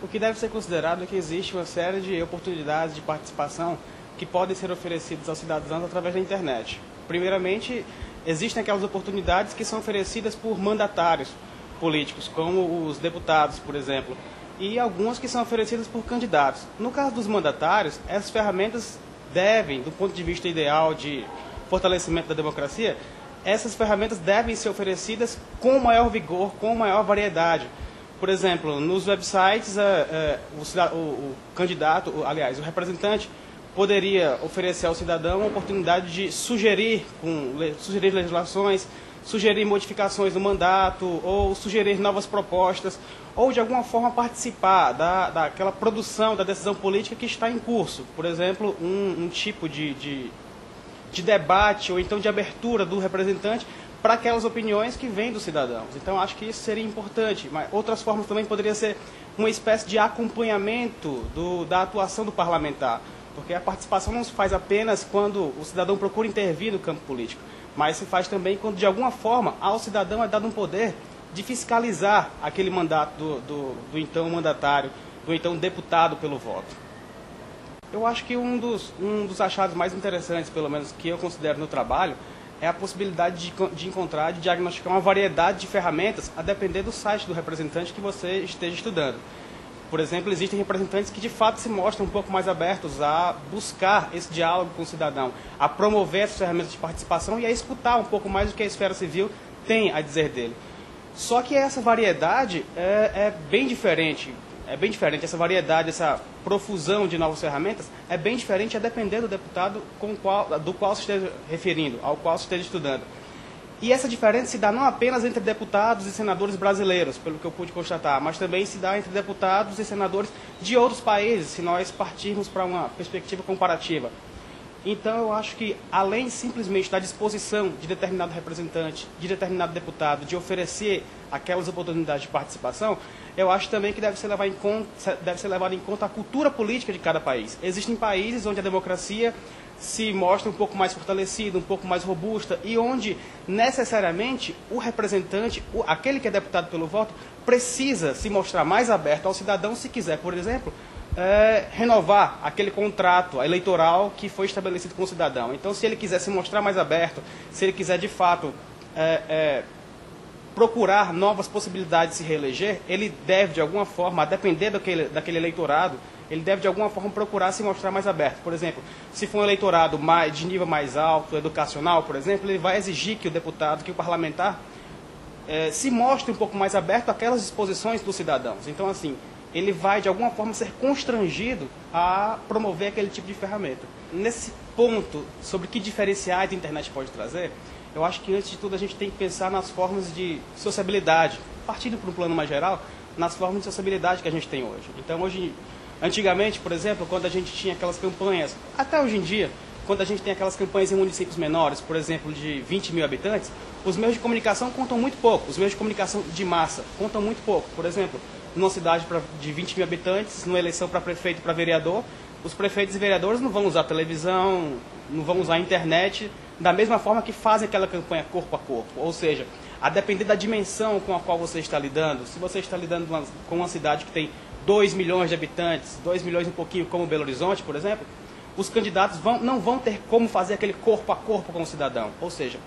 O que deve ser considerado é que existe uma série de oportunidades de participação que podem ser oferecidas aos cidadãos através da internet. Primeiramente, existem aquelas oportunidades que são oferecidas por mandatários políticos, como os deputados, por exemplo, e algumas que são oferecidas por candidatos. No caso dos mandatários, essas ferramentas devem, do ponto de vista ideal de fortalecimento da democracia, essas ferramentas devem ser oferecidas com maior vigor, com maior variedade. Por exemplo, nos websites, o candidato, aliás, o representante poderia oferecer ao cidadão a oportunidade de sugerir legislações, sugerir modificações no mandato, ou sugerir novas propostas, ou de alguma forma participar daquela produção da decisão política que está em curso. Por exemplo, um tipo de debate ou então de abertura do representante para aquelas opiniões que vêm dos cidadãos. Então, acho que isso seria importante. Mas outras formas também poderiam ser uma espécie de acompanhamento da atuação do parlamentar. Porque a participação não se faz apenas quando o cidadão procura intervir no campo político, mas se faz também quando, de alguma forma, ao cidadão é dado um poder de fiscalizar aquele mandato do então mandatário, do então deputado pelo voto. Eu acho que um dos achados mais interessantes, pelo menos que eu considero no trabalho, é a possibilidade de encontrar, de diagnosticar uma variedade de ferramentas a depender do site do representante que você esteja estudando. Por exemplo, existem representantes que de fato se mostram um pouco mais abertos a buscar esse diálogo com o cidadão, a promover essas ferramentas de participação e a escutar um pouco mais do que a esfera civil tem a dizer dele. Só que essa variedade é bem diferente. Essa variedade, essa profusão de novas ferramentas é bem diferente a depender do deputado do qual se esteja referindo, ao qual se esteja estudando. E essa diferença se dá não apenas entre deputados e senadores brasileiros, pelo que eu pude constatar, mas também se dá entre deputados e senadores de outros países, se nós partirmos para uma perspectiva comparativa. Então, eu acho que, além simplesmente da disposição de determinado representante, de determinado deputado, de oferecer aquelas oportunidades de participação, eu acho também que deve ser levada em conta a cultura política de cada país. Existem países onde a democracia se mostra um pouco mais fortalecida, um pouco mais robusta, e onde, necessariamente, o representante, aquele que é deputado pelo voto, precisa se mostrar mais aberto ao cidadão se quiser, por exemplo, renovar aquele contrato eleitoral que foi estabelecido com o cidadão. Então, se ele quiser se mostrar mais aberto, se ele quiser, de fato, procurar novas possibilidades de se reeleger, ele deve, de alguma forma, a depender daquele eleitorado, ele deve, de alguma forma, procurar se mostrar mais aberto. Por exemplo, se for um eleitorado de nível mais alto, educacional, por exemplo, ele vai exigir que o deputado, que o parlamentar, se mostre um pouco mais aberto àquelas disposições dos cidadãos. Então, assim, ele vai, de alguma forma, ser constrangido a promover aquele tipo de ferramenta. Nesse ponto, sobre que diferenciais a internet pode trazer, eu acho que, antes de tudo, a gente tem que pensar nas formas de sociabilidade, partindo para um plano mais geral, nas formas de sociabilidade que a gente tem hoje. Então, antigamente, por exemplo, quando a gente tinha aquelas campanhas, até hoje em dia, quando a gente tem aquelas campanhas em municípios menores, por exemplo, de 20 mil habitantes, os meios de comunicação contam muito pouco, os meios de comunicação de massa contam muito pouco. Por exemplo, numa cidade de 20 mil habitantes, numa eleição para prefeito e para vereador, os prefeitos e vereadores não vão usar televisão, não vão usar a internet, da mesma forma que fazem aquela campanha corpo a corpo. Ou seja, a depender da dimensão com a qual você está lidando, se você está lidando com uma cidade que tem 2 milhões de habitantes, 2 milhões e um pouquinho, como Belo Horizonte, por exemplo, os candidatos não vão ter como fazer aquele corpo a corpo com o cidadão. Ou seja,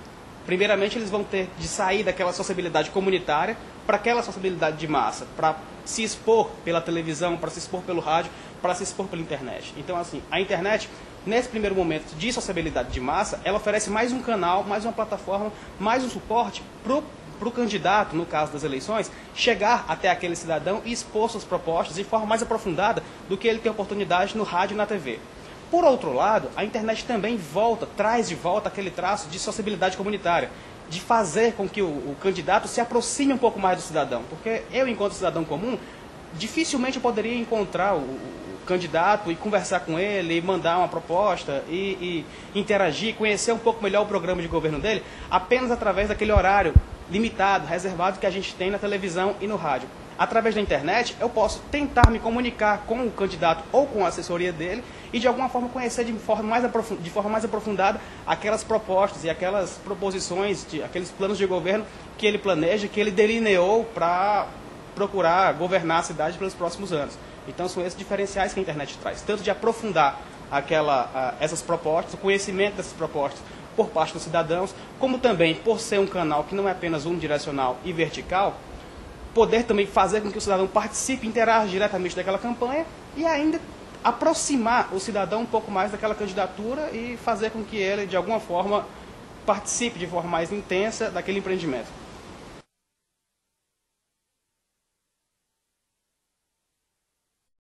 primeiramente eles vão ter de sair daquela sociabilidade comunitária para aquela sociabilidade de massa, para se expor pela televisão, para se expor pelo rádio, para se expor pela internet. Então, assim, a internet, nesse primeiro momento de sociabilidade de massa, ela oferece mais um canal, mais uma plataforma, mais um suporte para o candidato, no caso das eleições, chegar até aquele cidadão e expor suas propostas de forma mais aprofundada do que ele tem oportunidade no rádio e na TV. Por outro lado, a internet também traz de volta aquele traço de sociabilidade comunitária, de fazer com que o candidato se aproxime um pouco mais do cidadão. Porque eu, enquanto cidadão comum, dificilmente eu poderia encontrar o candidato e conversar com ele, e mandar uma proposta, e interagir, conhecer um pouco melhor o programa de governo dele, apenas através daquele horário limitado, reservado que a gente tem na televisão e no rádio. Através da internet, eu posso tentar me comunicar com o candidato ou com a assessoria dele e, de alguma forma, conhecer de forma mais aprofundada aquelas propostas e aquelas proposições, aqueles planos de governo que ele planeja, que ele delineou para procurar governar a cidade pelos próximos anos. Então são esses diferenciais que a internet traz, tanto de aprofundar essas propostas, o conhecimento dessas propostas por parte dos cidadãos, como também por ser um canal que não é apenas unidirecional e vertical, poder também fazer com que o cidadão participe, interaja diretamente daquela campanha e ainda aproximar o cidadão um pouco mais daquela candidatura e fazer com que ele, de alguma forma, participe de forma mais intensa daquele empreendimento.